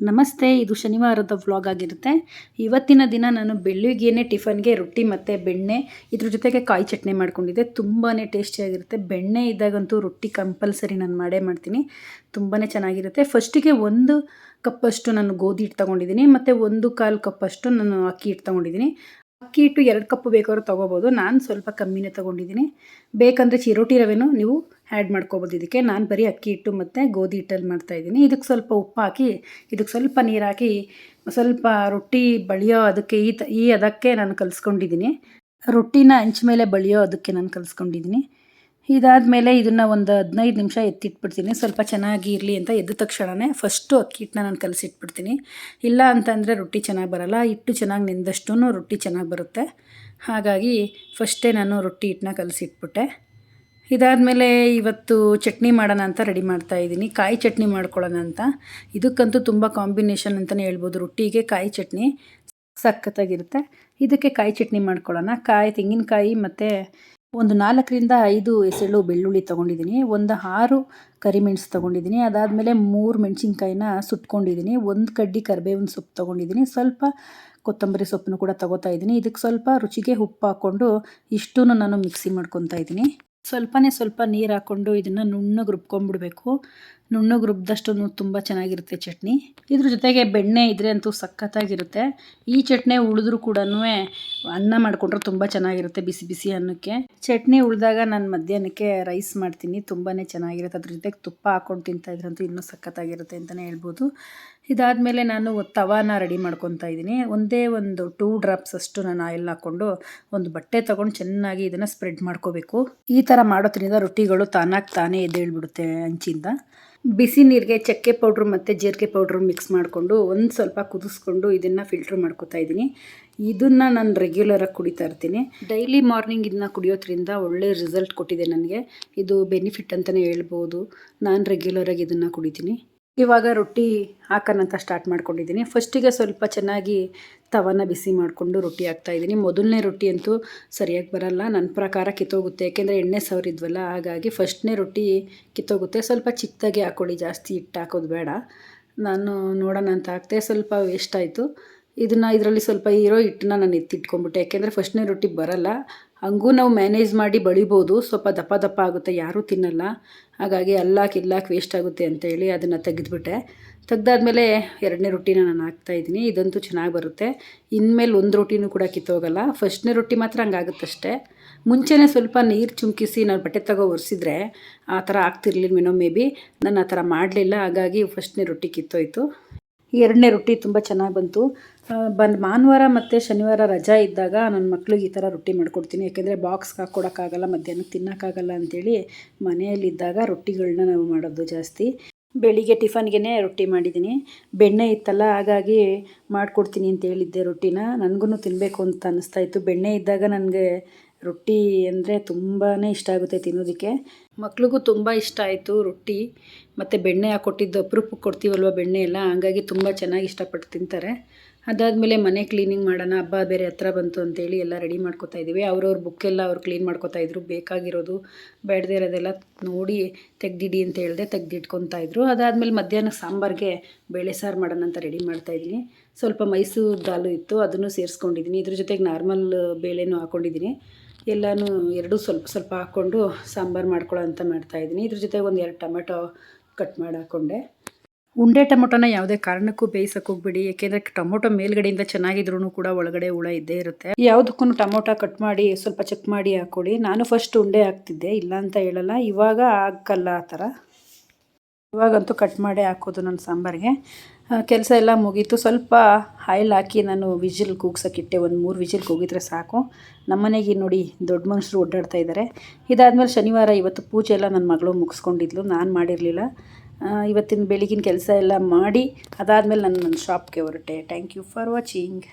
ನಮಸ್ತೆ, ಇದು ಶನಿವಾರದ ವ್ಲಾಗ್ ಆಗಿರುತ್ತೆ. ಇವತ್ತಿನ ದಿನ ನಾನು ಬೆಳಿಗ್ಗೆನೇ ಟಿಫನ್ಗೆ ರೊಟ್ಟಿ ಮತ್ತು ಬೆಣ್ಣೆ ಇದ್ರ ಜೊತೆಗೆ ಕಾಯಿ ಚಟ್ನಿ ಮಾಡ್ಕೊಂಡಿದ್ದೆ. ತುಂಬಾ ಟೇಸ್ಟಿಯಾಗಿರುತ್ತೆ. ಬೆಣ್ಣೆ ಇದ್ದಾಗಂತೂ ರೊಟ್ಟಿ ಕಂಪಲ್ಸರಿ ನಾನು ಮಾಡೇ ಮಾಡ್ತೀನಿ. ತುಂಬಾ ಚೆನ್ನಾಗಿರುತ್ತೆ. ಫಸ್ಟಿಗೆ 1 ಕಪ್ಪಷ್ಟು ನಾನು ಗೋಧಿ ಹಿಟ್ಟು ತೊಗೊಂಡಿದ್ದೀನಿ ಮತ್ತು 1/4 ಕಪ್ಪಷ್ಟು ನಾನು ಅಕ್ಕಿ ಹಿಟ್ಟು ತೊಗೊಂಡಿದ್ದೀನಿ. ಅಕ್ಕಿ ಹಿಟ್ಟು 2 ಕಪ್ ಬೇಕಾದ್ರೂ ತೊಗೋಬೋದು. ನಾನು ಸ್ವಲ್ಪ ಕಮ್ಮಿನೇ ತೊಗೊಂಡಿದ್ದೀನಿ. ಬೇಕಂದರೆ ಚಿರೋಟಿ ರವೆನೂ ನೀವು ಆ್ಯಡ್ ಮಾಡ್ಕೊಬೋದು ಇದಕ್ಕೆ. ನಾನು ಬರೀ ಅಕ್ಕಿ ಹಿಟ್ಟು ಮತ್ತು ಗೋಧಿ ಹಿಟ್ಟಲ್ಲಿ ಮಾಡ್ತಾಯಿದ್ದೀನಿ. ಇದಕ್ಕೆ ಸ್ವಲ್ಪ ಉಪ್ಪು ಹಾಕಿ, ಇದಕ್ಕೆ ಸ್ವಲ್ಪ ನೀರು ಹಾಕಿ, ಸ್ವಲ್ಪ ರೊಟ್ಟಿ ಬಳಿಯೋ ಅದಕ್ಕೆ ಈ ಅದಕ್ಕೆ ನಾನು ಕಲಿಸ್ಕೊಂಡಿದ್ದೀನಿ. ರೊಟ್ಟಿನ ಹಂಚ್ ಮೇಲೆ ಬಳಿಯೋ ಅದಕ್ಕೆ ನಾನು ಕಲಿಸ್ಕೊಂಡಿದ್ದೀನಿ. ಇದಾದಮೇಲೆ ಇದನ್ನು ಒಂದು 15 ನಿಮಿಷ ಎತ್ತಿಟ್ಬಿಡ್ತೀನಿ. ಸ್ವಲ್ಪ ಚೆನ್ನಾಗಿ ಇರಲಿ ಅಂತ ಎದ್ದ ತಕ್ಷಣವೇ ಫಸ್ಟು ಅಕ್ಕಿ ಹಿಟ್ಟನ್ನ ನಾನು ಕಲಸಿಟ್ಬಿಡ್ತೀನಿ. ಇಲ್ಲ ಅಂತಂದರೆ ರೊಟ್ಟಿ ಚೆನ್ನಾಗಿ ಬರೋಲ್ಲ. ಹಿಟ್ಟು ಚೆನ್ನಾಗಿ ನೆಂದಷ್ಟೂ ರೊಟ್ಟಿ ಚೆನ್ನಾಗಿ ಬರುತ್ತೆ. ಹಾಗಾಗಿ ಫಸ್ಟೇ ನಾನು ರೊಟ್ಟಿ ಹಿಟ್ಟನ್ನ ಕಲಸಿಟ್ಬಿಟ್ಟೆ. ಇದಾದಮೇಲೆ ಇವತ್ತು ಚಟ್ನಿ ಮಾಡೋಣ ಅಂತ ರೆಡಿ ಮಾಡ್ತಾಯಿದ್ದೀನಿ. ಕಾಯಿ ಚಟ್ನಿ ಮಾಡ್ಕೊಳ್ಳೋಣ ಅಂತ. ಇದಕ್ಕಂತೂ ತುಂಬ ಕಾಂಬಿನೇಷನ್ ಅಂತಲೇ ಹೇಳ್ಬೋದು. ರೊಟ್ಟಿಗೆ ಕಾಯಿ ಚಟ್ನಿ ಸಖತ್ತಾಗಿರುತ್ತೆ. ಇದಕ್ಕೆ ಕಾಯಿ ಚಟ್ನಿ ಮಾಡ್ಕೊಳ್ಳೋಣ. ತೆಂಗಿನಕಾಯಿ ಮತ್ತು ಒಂದು 4ರಿಂದ 5 ಎಸಳು ಬೆಳ್ಳುಳ್ಳಿ ತೊಗೊಂಡಿದ್ದೀನಿ. ಒಂದು 6 ಕರಿಮೆಣಸು ತೊಗೊಂಡಿದ್ದೀನಿ. ಅದಾದಮೇಲೆ 3 ಮೆಣಸಿನ್ಕಾಯಿನ ಸುಟ್ಕೊಂಡಿದ್ದೀನಿ. 1 ಕಡ್ಡಿ ಕರಿಬೇವಿನ ಸೊಪ್ಪು ತೊಗೊಂಡಿದ್ದೀನಿ. ಸ್ವಲ್ಪ ಕೊತ್ತಂಬರಿ ಸೊಪ್ಪನ್ನು ಕೂಡ ತೊಗೋತಾ ಇದ್ದೀನಿ. ಇದಕ್ಕೆ ಸ್ವಲ್ಪ ರುಚಿಗೆ ಉಪ್ಪು ಹಾಕ್ಕೊಂಡು ಇಷ್ಟೂ ನಾನು ಮಿಕ್ಸಿ ಮಾಡ್ಕೊತಾ ಇದ್ದೀನಿ. ಸ್ವಲ್ಪ ನೀರು ಹಾಕ್ಕೊಂಡು ಇದನ್ನು ನುಣ್ಣಗೆ ರುಬ್ಕೊಂಡ್ಬಿಡ್ಬೇಕು. ನುಣ್ಣಗೆ ರುಬ್ದಷ್ಟು ತುಂಬ ಚೆನ್ನಾಗಿರುತ್ತೆ ಚಟ್ನಿ. ಇದ್ರ ಜೊತೆಗೆ ಬೆಣ್ಣೆ ಇದ್ದರೆ ಅಂತೂ ಸಖತ್ತಾಗಿರುತ್ತೆ. ಈ ಚಟ್ನಿ ಉಳಿದ್ರೂ ಕೂಡ ಅನ್ನ ಮಾಡಿಕೊಂಡ್ರೆ ತುಂಬ ಚೆನ್ನಾಗಿರುತ್ತೆ ಬಿಸಿ ಬಿಸಿ ಅನ್ನಕ್ಕೆ. ಚಟ್ನಿ ಉಳಿದಾಗ ನಾನು ಮಧ್ಯಾಹ್ನಕ್ಕೆ ರೈಸ್ ಮಾಡ್ತೀನಿ. ತುಂಬಾ ಚೆನ್ನಾಗಿರುತ್ತೆ. ಅದ್ರ ಜೊತೆಗೆ ತುಪ್ಪ ಹಾಕ್ಕೊಂಡು ತಿಂತಾಯಿದ್ರಂತೂ ಇನ್ನೂ ಸಖತ್ತಾಗಿರುತ್ತೆ ಅಂತಲೇ ಹೇಳ್ಬೋದು. ಇದಾದಮೇಲೆ ನಾನು ತವಾನ ರೆಡಿ ಮಾಡ್ಕೊತಾ ಇದ್ದೀನಿ. ಒಂದೇ ಒಂದು 2 ಡ್ರಾಪ್ಸ್ ಅಷ್ಟು ನಾನು ಆಯಿಲ್ ಹಾಕ್ಕೊಂಡು ಒಂದು ಬಟ್ಟೆ ತೊಗೊಂಡು ಚೆನ್ನಾಗಿ ಇದನ್ನು ಸ್ಪ್ರೆಡ್ ಮಾಡ್ಕೋಬೇಕು. ಈ ಥರ ಮಾಡೋದ್ರಿಂದ ರೊಟ್ಟಿಗಳು ತಾನೇ ಎದ್ದೇಳ್ಬಿಡುತ್ತೆ ಹಂಚಿಂದ. ಬಿಸಿ ನೀರಿಗೆ ಚಕ್ಕೆ ಪೌಡ್ರು ಮತ್ತು ಜೀರಿಗೆ ಪೌಡ್ರು ಮಿಕ್ಸ್ ಮಾಡಿಕೊಂಡು ಒಂದು ಸ್ವಲ್ಪ ಕುದಿಸ್ಕೊಂಡು ಇದನ್ನು ಫಿಲ್ಟ್ರ್ ಮಾಡ್ಕೊತಾ ಇದ್ದೀನಿ. ಇದನ್ನು ನಾನು ರೆಗ್ಯುಲರಾಗಿ ಕುಡಿತಾ ಇರ್ತೀನಿ. ಡೈಲಿ ಮಾರ್ನಿಂಗ್ ಇದನ್ನ ಕುಡಿಯೋದ್ರಿಂದ ಒಳ್ಳೆ ರಿಸಲ್ಟ್ ಕೊಟ್ಟಿದೆ ನನಗೆ. ಇದು ಬೆನಿಫಿಟ್ ಅಂತಲೇ ಹೇಳ್ಬೋದು. ನಾನು ರೆಗ್ಯುಲರಾಗಿ ಇದನ್ನು ಕುಡಿತೀನಿ. ಇವಾಗ ರೊಟ್ಟಿ ಹಾಕೋಣಂತ ಸ್ಟಾರ್ಟ್ ಮಾಡ್ಕೊಂಡಿದ್ದೀನಿ. ಫಸ್ಟಿಗೆ ಸ್ವಲ್ಪ ಚೆನ್ನಾಗಿ ತವಾನ ಬಿಸಿ ಮಾಡಿಕೊಂಡು ರೊಟ್ಟಿ ಹಾಕ್ತಾಯಿದ್ದೀನಿ. ಮೊದಲನೇ ರೊಟ್ಟಿ ಅಂತೂ ಸರಿಯಾಗಿ ಬರೋಲ್ಲ, ನನ್ನ ಪ್ರಕಾರ ಕಿತ್ತೋಗುತ್ತೆ. ಯಾಕೆಂದರೆ ಎಣ್ಣೆ ಸವರಿದ್ವಲ್ಲ, ಹಾಗಾಗಿ ಫಸ್ಟ್ನೇ ರೊಟ್ಟಿ ಕಿತ್ತೋಗುತ್ತೆ. ಸ್ವಲ್ಪ ಚಿಕ್ಕದಾಗೆ ಹಾಕ್ಕೊಳ್ಳಿ, ಜಾಸ್ತಿ ಹಿಟ್ಟು ಹಾಕೋದು ಬೇಡ. ನಾನು ನೋಡೋಣ ಅಂತ ಹಾಕ್ತೆ, ಸ್ವಲ್ಪ ವೇಸ್ಟ್ ಆಯಿತು. ಇದರಲ್ಲಿ ಸ್ವಲ್ಪ ಇರೋ ಹಿಟ್ಟನ್ನ ನಾನು ಎತ್ತಿಟ್ಕೊಂಡ್ಬಿಟ್ಟೆ. ಯಾಕೆಂದರೆ ಫಸ್ಟ್ನೇ ರೊಟ್ಟಿ ಬರೋಲ್ಲ. ಹಂಗೂ ನಾವು ಮ್ಯಾನೇಜ್ ಮಾಡಿ ಬಳಿಬೋದು. ಸ್ವಲ್ಪ ದಪ್ಪ ಆಗುತ್ತೆ, ಯಾರೂ ತಿನ್ನಲ್ಲ. ಹಾಗಾಗಿ ಇಲ್ಲಾಕಿ ವೇಸ್ಟ್ ಆಗುತ್ತೆ ಅಂತೇಳಿ ಅದನ್ನು ತೆಗೆದುಬಿಟ್ಟೆ. ತೆಗ್ದಾದ್ಮೇಲೆ 2ನೇ ರೊಟ್ಟಿನ ನಾನು ಹಾಕ್ತಾಯಿದ್ದೀನಿ. ಇದಂತೂ ಚೆನ್ನಾಗಿ ಬರುತ್ತೆ. ಇನ್ಮೇಲೆ 1 ರೊಟ್ಟಿನೂ ಕೂಡ ಕಿತ್ತೋಗಲ್ಲ. ಫಸ್ಟ್ನೇ ರೊಟ್ಟಿ ಮಾತ್ರ ಹಂಗಾಗುತ್ತಷ್ಟೇ. ಮುಂಚೆನೇ ಸ್ವಲ್ಪ ನೀರು ಚುಮ್ಕಿಸಿ ನಾನು ಬಟ್ಟೆ ಒರೆಸಿದ್ರೆ ಆ ಥರ ಆಗ್ತಿರ್ಲಿಲ್ವೇನೋ ಮೇ ಬಿ. ನಾನು ಆ ಥರ ಮಾಡಲಿಲ್ಲ. ಹಾಗಾಗಿ ಫಸ್ಟ್ನೇ ರೊಟ್ಟಿ ಕಿತ್ತೋಯ್ತು. 2ನೇ ರೊಟ್ಟಿ ತುಂಬ ಚೆನ್ನಾಗಿ ಬಂತು. ಭಾನುವಾರ ಮತ್ತು ಶನಿವಾರ ರಜಾ ಇದ್ದಾಗ ನನ್ನ ಮಕ್ಳಿಗೆ ಈ ಥರ ರೊಟ್ಟಿ ಮಾಡಿಕೊಡ್ತೀನಿ. ಯಾಕೆಂದರೆ ಬಾಕ್ಸ್ಗೆ ಹಾಕ್ಕೊಡೋಕ್ಕಾಗಲ್ಲ, ಮಧ್ಯಾಹ್ನಕ್ಕೆ ತಿನ್ನೋಕ್ಕಾಗಲ್ಲ ಅಂಥೇಳಿ ಮನೆಯಲ್ಲಿದ್ದಾಗ ರೊಟ್ಟಿಗಳನ್ನ ನಾವು ಮಾಡೋದು ಜಾಸ್ತಿ. ಬೆಳಿಗ್ಗೆ ಟಿಫನ್ಗೆ ರೊಟ್ಟಿ ಮಾಡಿದ್ದೀನಿ. ಬೆಣ್ಣೆ ಇತ್ತಲ್ಲ, ಹಾಗಾಗಿ ಮಾಡಿಕೊಡ್ತೀನಿ ಅಂತ ಹೇಳಿದ್ದೆ ರೊಟ್ಟಿನ. ನನಗೂ ತಿನ್ನಬೇಕು ಅಂತ ಅನ್ನಿಸ್ತಾಯಿತ್ತು. ಬೆಣ್ಣೆ ಇದ್ದಾಗ ನನಗೆ ರೊಟ್ಟಿ ಅಂದರೆ ತುಂಬಾ ಇಷ್ಟ ಆಗುತ್ತೆ ತಿನ್ನೋದಕ್ಕೆ. ಮಕ್ಳಿಗೂ ತುಂಬ ಇಷ್ಟ ಆಯಿತು ರೊಟ್ಟಿ ಮತ್ತು ಬೆಣ್ಣೆ ಹಾಕ್ಕೊಟ್ಟಿದ್ದು. ಅಪರೂಪಕ್ಕೆ ಕೊಡ್ತೀವಲ್ವ ಬೆಣ್ಣೆ ಎಲ್ಲ, ಹಾಗಾಗಿ ತುಂಬ ಚೆನ್ನಾಗಿ ಇಷ್ಟಪಟ್ಟು ತಿಂತಾರೆ. ಅದಾದಮೇಲೆ ಮನೆ ಕ್ಲೀನಿಂಗ್ ಮಾಡೋಣ, ಹಬ್ಬ ಬೇರೆ ಹತ್ರ ಬಂತು ಅಂತೇಳಿ ಎಲ್ಲ ರೆಡಿ ಮಾಡ್ಕೊತಾ ಇದ್ದೀವಿ. ಅವ್ರವ್ರ ಬುಕ್ಕೆಲ್ಲ ಅವ್ರು ಕ್ಲೀನ್ ಮಾಡ್ಕೊತಾ ಇದ್ರು. ಬೇಕಾಗಿರೋದು ಬೇಡದೇ ಇರೋದೆಲ್ಲ ನೋಡಿ ತೆಗ್ದಿಡಿ ಅಂತ ಹೇಳಿದೆ, ತೆಗ್ದಿಟ್ಕೊತಾ ಇದ್ರು. ಅದಾದಮೇಲೆ ಮಧ್ಯಾಹ್ನ ಸಾಂಬಾರಿಗೆ ಬೇಳೆ ಸಾರು ಮಾಡೋಣ ಅಂತ ರೆಡಿ ಮಾಡ್ತಾಯಿದ್ದೀನಿ. ಸ್ವಲ್ಪ ಮೈಸೂರು ದಾಲು ಇತ್ತು, ಅದನ್ನು ಸೇರಿಸ್ಕೊಂಡಿದ್ದೀನಿ. ಇದ್ರ ಜೊತೆಗೆ ನಾರ್ಮಲ್ ಬೇಳೆನೂ ಹಾಕ್ಕೊಂಡಿದ್ದೀನಿ. ಎಲ್ಲನೂ ಎರಡೂ ಸ್ವಲ್ಪ ಹಾಕ್ಕೊಂಡು ಸಾಂಬಾರು ಮಾಡ್ಕೊಳ್ಳೋ ಅಂತ ಮಾಡ್ತಾಯಿದ್ದೀನಿ. ಇದ್ರ ಜೊತೆಗೆ ಒಂದು 2 ಟೊಮೆಟೊ ಕಟ್ ಮಾಡಿ ಹಾಕ್ಕೊಂಡೆ. ಉಂಡೆ ಟೊಮೊಟೊನ ಯಾವುದೇ ಕಾರಣಕ್ಕೂ ಬೇಯಿಸೋಕೆ ಹೋಗ್ಬೇಡಿ. ಏಕೆಂದರೆ ಟೊಮೊಟೊ ಮೇಲ್ಗಡೆಯಿಂದ ಚೆನ್ನಾಗಿದ್ರೂ ಕೂಡ ಒಳಗಡೆ ಹುಳ ಇದ್ದೇ ಇರುತ್ತೆ. ಯಾವುದಕ್ಕೂ ಟೊಮೊಟೊ ಕಟ್ ಮಾಡಿ ಸ್ವಲ್ಪ ಚೆಕ್ ಮಾಡಿ ಹಾಕ್ಕೊಳ್ಳಿ. ನಾನು ಫಸ್ಟ್ ಉಂಡೆ ಹಾಕ್ತಿದ್ದೆ, ಇಲ್ಲ ಅಂತ ಹೇಳಲ್ಲ. ಇವಾಗ ಹಾಕಲ್ಲ ಆ ಥರ. ಇವಾಗಂತೂ ಕಟ್ ಮಾಡೇ ಹಾಕೋದು ನನ್ನ ಸಾಂಬಾರಿಗೆ. ಕೆಲಸ ಎಲ್ಲ ಮುಗೀತು. ಸ್ವಲ್ಪ ಆಯಿಲ್ ಹಾಕಿ ನಾನು ವಿಜಿಲ್ ಕೂಗ್ಸೋಕ್ಕಿಟ್ಟೆ. ಒಂದು 3 ವಿಜಿಲ್ ಕೂಗಿದ್ರೆ ಸಾಕು. ನಮ್ಮನೆಗೆ ನೋಡಿ ದೊಡ್ಡ ಮನುಷ್ಯರು ಓಡಾಡ್ತಾ ಇದ್ದಾರೆ. ಇದಾದಮೇಲೆ ಶನಿವಾರ, ಇವತ್ತು ಪೂಜೆ ಎಲ್ಲ ನನ್ನ ಮಗಳು ಮುಗಿಸ್ಕೊಂಡಿದ್ಲು, ನಾನು ಮಾಡಿರಲಿಲ್ಲ. ಇವತ್ತಿನ ಬೆಳಗಿನ ಕೆಲಸ ಎಲ್ಲ ಮಾಡಿ ಅದಾದಮೇಲೆ ನಾನು ನನ್ನ ಶಾಪ್ಗೆ ಹೊರಟೆ. Thank you for watching.